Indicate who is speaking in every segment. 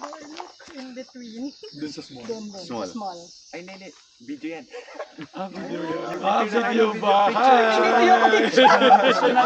Speaker 1: look in between.
Speaker 2: Dun sa small.
Speaker 1: Doon,
Speaker 3: Small.
Speaker 1: small.
Speaker 3: Ay, hindi. Video yan.
Speaker 2: Video ba?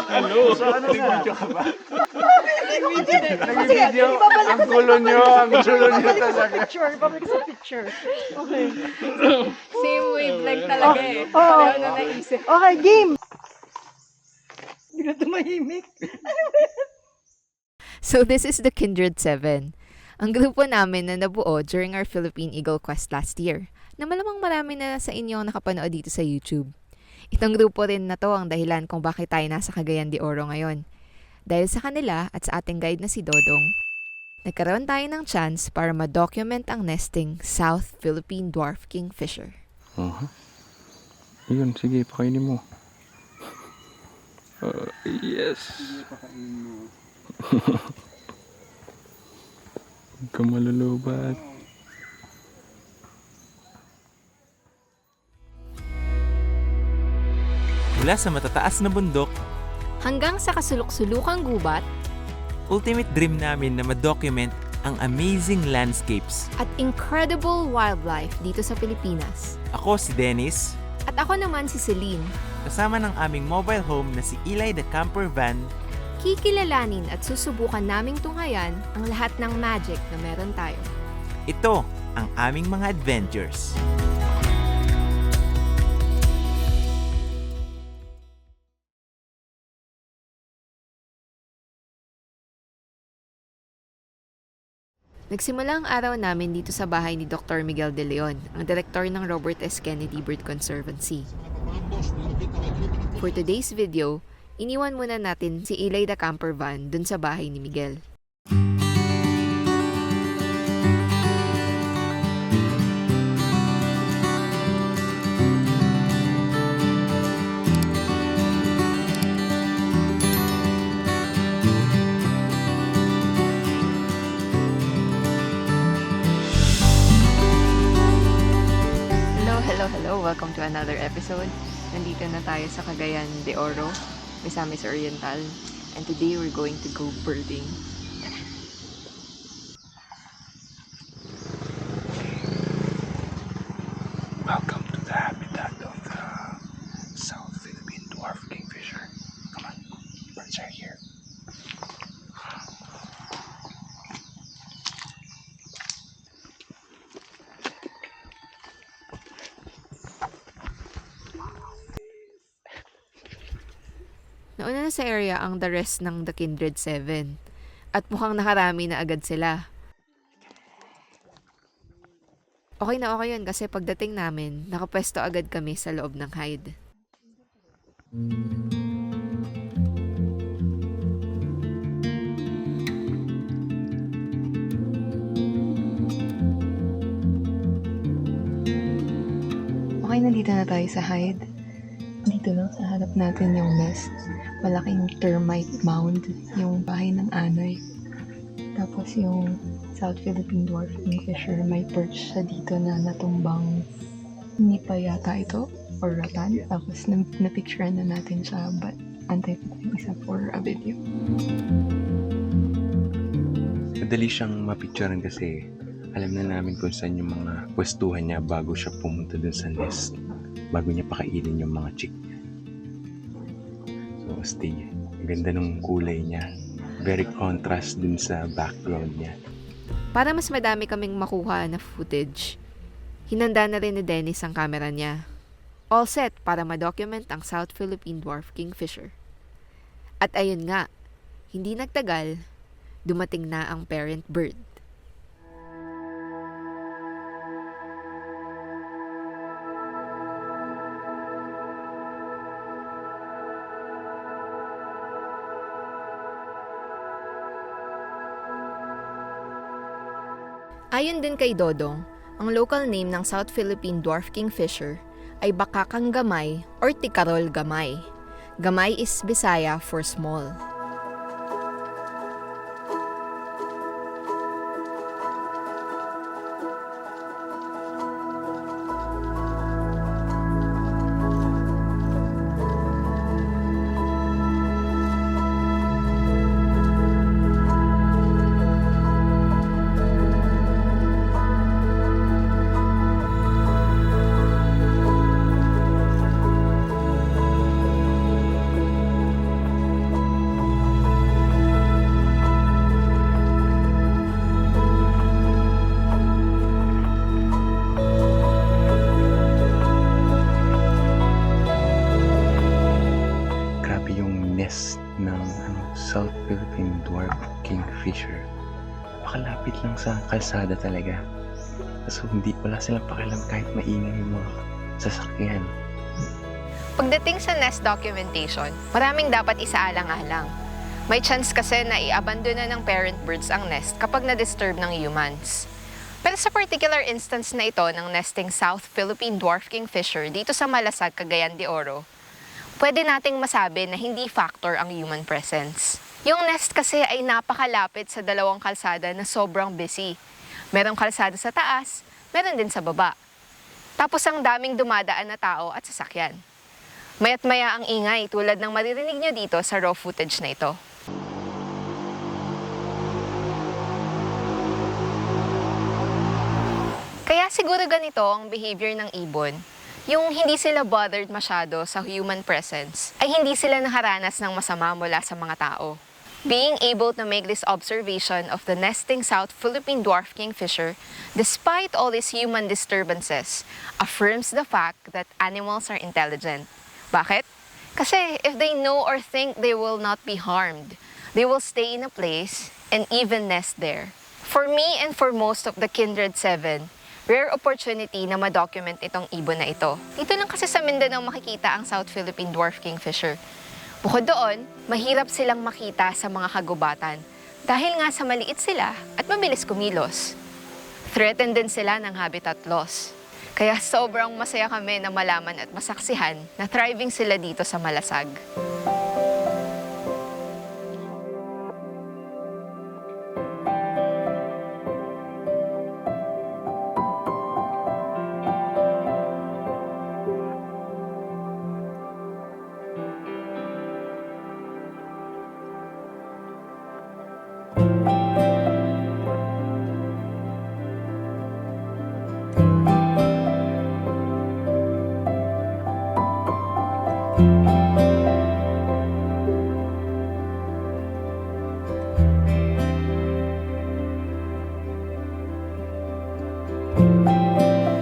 Speaker 3: Hello. So, ano na? Video ka ba?
Speaker 1: Nag-video.
Speaker 3: Ang gulo nyo. Ang gulo nyo talaga.
Speaker 1: Public sa picture. Okay.
Speaker 4: Same wavelength talaga eh.
Speaker 1: Oo.
Speaker 4: Pareho na naisip.
Speaker 1: Okay, game! Hindi na tumahimik.
Speaker 4: So this is the Kindred 7. Ang grupo namin na nabuo during our Philippine Eagle Quest last year, na malamang marami na sa inyo ang nakapanood dito sa YouTube. Itong grupo rin na to ang dahilan kung bakit tayo nasa Cagayan de Oro ngayon. Dahil sa kanila at sa ating guide na si Dodong, nagkaroon tayo ng chance para ma-document ang nesting South Philippine Dwarf Kingfisher.
Speaker 2: Yun, sige, pakainin mo. Yes. Huwag ka malulubat.
Speaker 5: Mula sa matataas na bundok,
Speaker 4: Hanggang sa kasulok-sulukang gubat
Speaker 5: ultimate dream namin na ma-document ang amazing landscapes.
Speaker 4: at incredible wildlife dito sa Pilipinas.
Speaker 5: Ako si Dennis,
Speaker 4: At ako naman si Celine,
Speaker 5: kasama ng aming mobile home na si Eli the Camper Van,
Speaker 4: kikilalanin at susubukan naming tunghayan ang lahat ng magic na meron tayo.
Speaker 5: ito ang aming mga adventures.
Speaker 4: Nagsimula ang araw namin dito sa bahay ni Dr. Miguel De Leon, ang direktor ng Robert S. Kennedy Bird Conservancy. For today's video, iniwan muna natin si Eli the Camper Van dun sa bahay ni Miguel. Hello! Welcome to another episode. Nandito na tayo sa Cagayan de Oro, Misamis Oriental. And today we're going to go birding.
Speaker 2: Welcome to the habitat of the South Philippine Dwarf Kingfisher. Come on, birds are here.
Speaker 4: Nauna na sa area ang the rest ng The Kindred 7. At mukhang nakarami na agad sila. Okay na okay yun kasi pagdating namin, nakapwesto agad kami sa loob ng hide.
Speaker 6: Okay, nandito na tayo sa hide. Dito lang sa harap natin yung nest. Malaking termite mound, yung bahay ng anay. Tapos yung South Philippine Dwarf Kingfisher, may perch siya dito na natumbang nipa yata ito, or ratan. Tapos na-picturean na natin siya, but antay pa tayong isa for a video.
Speaker 2: Madali siyang mapicturean kasi alam na namin kung saan yung mga pwestuhan niya bago siya pumunta dun sa nest. Bago niya pakainin yung mga chick niya. So, astig. Ang ganda ng kulay niya. Very contrast dun sa background niya.
Speaker 4: Para mas madami kaming makuha na footage, hinanda na rin ni Dennis ang camera niya. All set para ma-document ang South Philippine Dwarf Kingfisher. At ayun nga, hindi nagtagal, dumating na ang parent bird. Ayon din kay Dodong, ang local name ng South Philippine Dwarf Kingfisher ay Bakakang Gamay or Tikarol Gamay. Gamay is Bisaya for small.
Speaker 2: kingfisher. Napakalapit lang sa kalsada talaga. So hindi pala silang pakialam kahit maingay yung mga sasakyan.
Speaker 4: Pagdating sa nest documentation, maraming dapat isaalang-alang. May chance kasi na i-abandona ng parent birds ang nest kapag na-disturb ng humans. Pero sa particular instance na ito ng nesting South Philippine Dwarf Kingfisher dito sa Malasag, Cagayan de Oro, pwede nating masabi na hindi factor ang human presence. Yung nest kasi ay napakalapit sa dalawang kalsada na sobrang busy. Merong kalsada sa taas, meron din sa baba. Tapos ang daming dumadaan na tao at sasakyan. Maya't maya ang ingay tulad ng maririnig nyo dito sa raw footage na ito. Kaya siguro ganito ang behavior ng ibon. Yung hindi sila bothered masyado sa human presence, ay hindi sila nakaranas ng masama mula sa mga tao. Being able to make this observation of the nesting South Philippine Dwarf Kingfisher, despite all these human disturbances, affirms the fact that animals are intelligent. Bakit? Kasi if they know or think they will not be harmed, they will stay in a place and even nest there. For me and for most of the Kindred 7, rare opportunity na ma-document itong ibon na ito. Dito lang kasi sa Mindanao makikita ang South Philippine Dwarf Kingfisher. Bukod doon, mahirap silang makita sa mga kagubatan dahil nga sa maliit sila at mabilis kumilos. Threatened din sila ng habitat loss. Kaya sobrang masaya kami na malaman at masaksihan na thriving sila dito sa Malasag.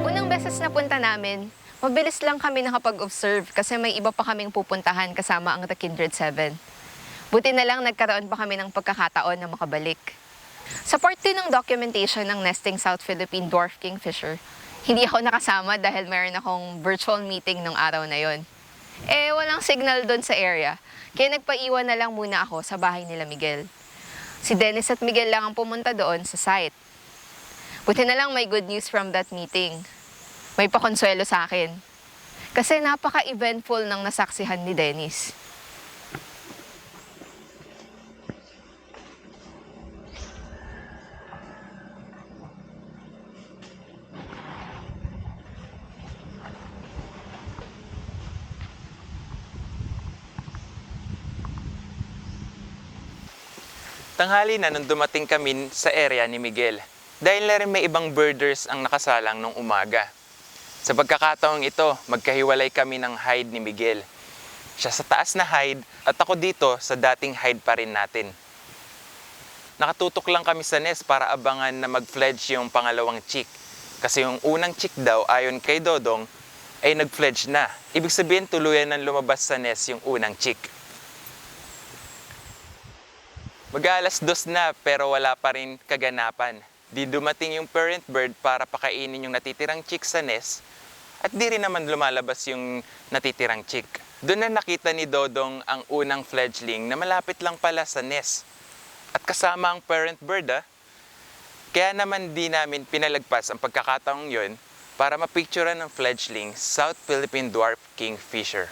Speaker 4: Unang beses na punta namin, mabilis lang kami nakapag-observe kasi may iba pa kaming pupuntahan kasama ang The Kindred 7. Buti na lang nagkaroon pa kami ng pagkakataon na makabalik. Sa part 2 ng documentation ng nesting South Philippine Dwarf Kingfisher, hindi ako nakasama dahil meron akong virtual meeting nung araw na yon. Walang signal doon sa area, kaya nagpaiwan na lang muna ako sa bahay nila Miguel. Si Dennis at Miguel lang ang pumunta doon sa site. Buti na lang may good news from that meeting. May pakonsuelo sa akin. Kasi napaka-eventful ng nasaksihan ni Dennis.
Speaker 5: Tanghali na nung dumating kami sa area ni Miguel. Dahil na rin may ibang birders ang nakasalang nung umaga. Sa pagkakataong ito, magkahiwalay kami ng hide ni Miguel. Siya sa taas na hide at ako dito sa dating hide pa rin natin. Nakatutok lang kami sa nest para abangan na mag-fledge yung pangalawang chick. Kasi yung unang chick daw, ayon kay Dodong, ay nag-fledge na. Ibig sabihin tuluyan ng lumabas sa nest yung unang chick. Mag-aalas 2 na pero wala pa rin kaganapan. Di dumating yung parent bird para pakainin yung natitirang chick sa nest at di rin naman lumalabas yung natitirang chick. Doon na nakita ni Dodong ang unang fledgling na malapit lang pala sa nest. At kasama ang parent bird Kaya naman di namin pinalagpas ang pagkakataong yon para mapicturean ng fledgling South Philippine Dwarf Kingfisher.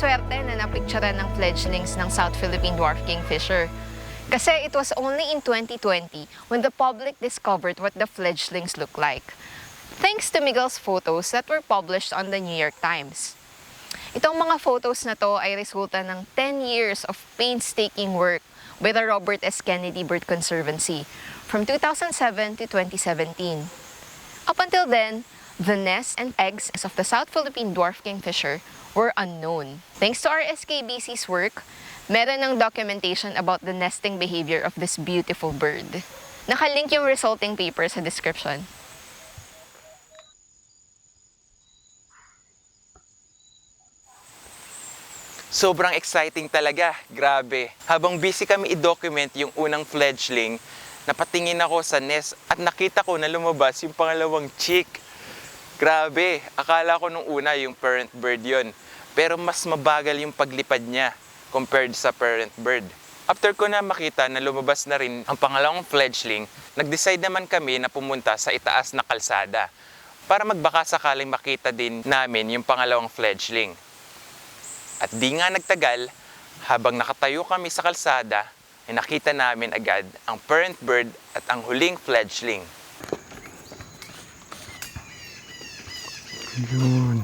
Speaker 4: maswerte na napicturean ng fledglings ng South Philippine Dwarf Kingfisher. Kasi it was only in 2020 when the public discovered what the fledglings look like. Thanks to Miguel's photos that were published on the New York Times. Itong mga photos na to ay resulta ng 10 years of painstaking work by the Robert S. Kennedy Bird Conservancy from 2007 to 2017. Up until then, the nests and eggs of the South Philippine Dwarf Kingfisher were unknown. Thanks to our SKBC's work, meron ng documentation about the nesting behavior of this beautiful bird. Nakalink yung resulting paper sa description.
Speaker 5: Sobrang exciting talaga, grabe. Habang busy kami i-document yung unang fledgling, napatingin ako sa nest at nakita ko na lumabas yung pangalawang chick. Grabe, akala ko nung una yung parent bird yon, pero mas mabagal yung paglipad niya compared sa parent bird. After ko na makita na lumabas na rin ang pangalawang fledgling, nag-decide naman kami na pumunta sa itaas na kalsada para magbaka sakaling makita din namin yung pangalawang fledgling. At di nga nagtagal, habang nakatayo kami sa kalsada, ay nakita namin agad ang parent bird at ang huling fledgling.
Speaker 2: Yun.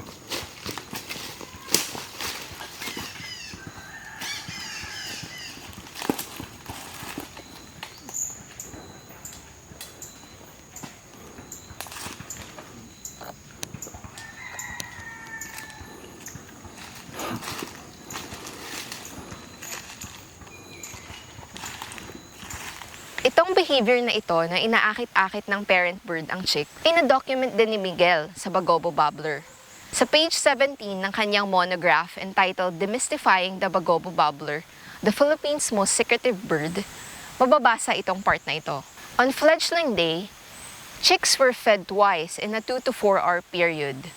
Speaker 4: Itong behavior na ito na inaakit-akit ng parent bird ang chick, ay na-document din ni Miguel sa Bagobo Babbler. Sa page 17 ng kanyang monograph entitled Demystifying the Bagobo Babbler, the Philippines' most secretive bird, mababasa itong part na ito. On fledgling day, chicks were fed twice in a 2 to 4 hour period,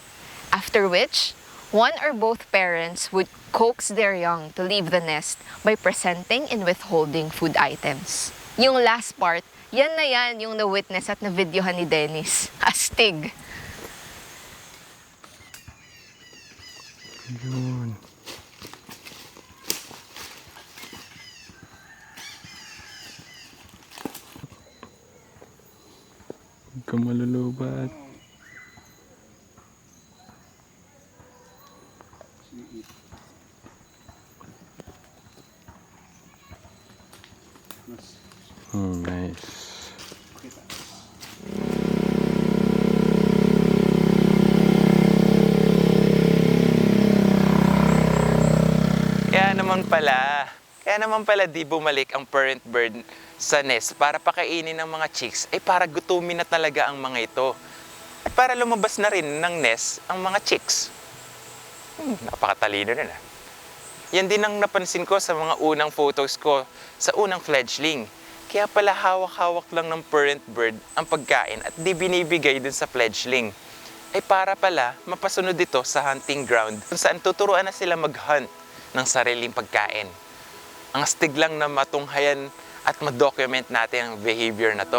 Speaker 4: after which, one or both parents would coax their young to leave the nest by presenting and withholding food items. Yung last part, yan na yan yung na-witness at na-videohan ni Dennis. Astig.
Speaker 2: Yun. Huwag ka malulubat. Nice.
Speaker 5: Kaya naman pala di bumalik ang parent bird sa nest para pakainin ng mga chicks ay para gutumin na talaga ang mga ito. At para lumabas na rin ng nest ang mga chicks. Napakatalino na. Yan din ang napansin ko sa mga unang photos ko sa unang fledgling. Kaya pala hawak-hawak lang ng parent bird ang pagkain at di binibigay dun sa fledgling. Ay para pala mapasunod dito sa hunting ground kung saan tuturuan na sila mag-hunt ng sariling pagkain. Ang astig lang na matunghayan at ma-document natin ang behavior na to.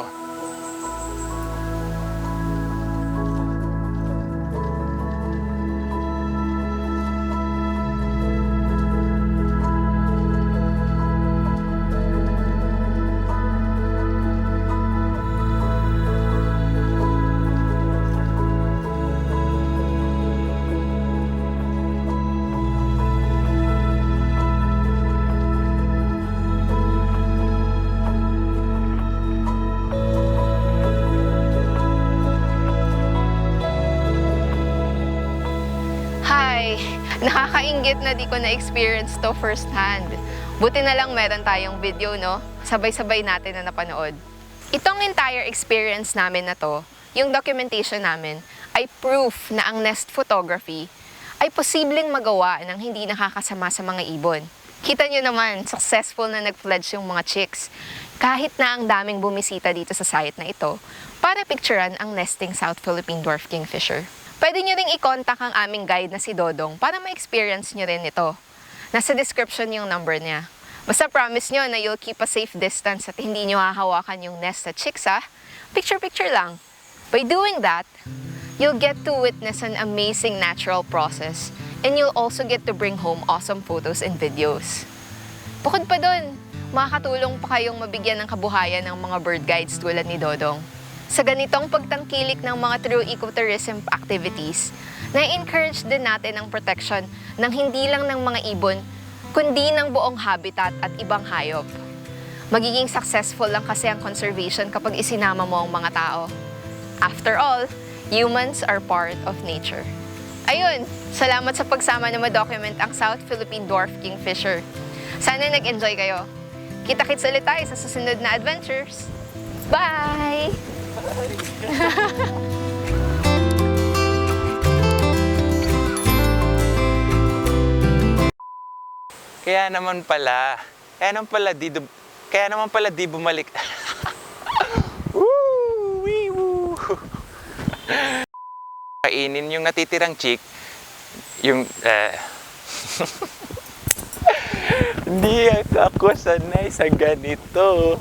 Speaker 4: Nakakainggit na di ko na-experience to firsthand. Buti na lang meron tayong video, no? Sabay-sabay natin na napanood. Itong entire experience namin na to, yung documentation namin, ay proof na ang nest photography ay posibleng magawa ng hindi nakakasama sa mga ibon. Kita nyo naman, successful na nag-fledge yung mga chicks. Kahit na ang daming bumisita dito sa site na ito para picturean ang nesting South Philippine Dwarf Kingfisher. Pwede nyo ring i-contact ang aming guide na si Dodong para ma-experience nyo rin ito. Nasa description yung number niya. Basta promise nyo na you'll keep a safe distance at hindi nyo hahawakan yung nest sa chicks, ha? Picture-picture lang. By doing that, you'll get to witness an amazing natural process And you'll also get to bring home awesome photos and videos. Bukod pa dun, makakatulong pa kayong mabigyan ng kabuhayan ng mga bird guides tulad ni Dodong. Sa ganitong pagtangkilik ng mga true ecotourism activities, na-encourage din natin ang protection ng hindi lang ng mga ibon, kundi ng buong habitat at ibang hayop. Magiging successful lang kasi ang conservation kapag isinama mo ang mga tao. After all, humans are part of nature. Ayun, salamat sa pagsama na ma-document ang South Philippine Dwarf Kingfisher. Sana nag-enjoy kayo. Kita-kits ulit tayo sa susunod na adventures. Bye!
Speaker 5: Kaya naman pala di bumalik. Woo! Wee! Woo! Kainin yung natitirang chick, yung hindi ako sanay sa ganito.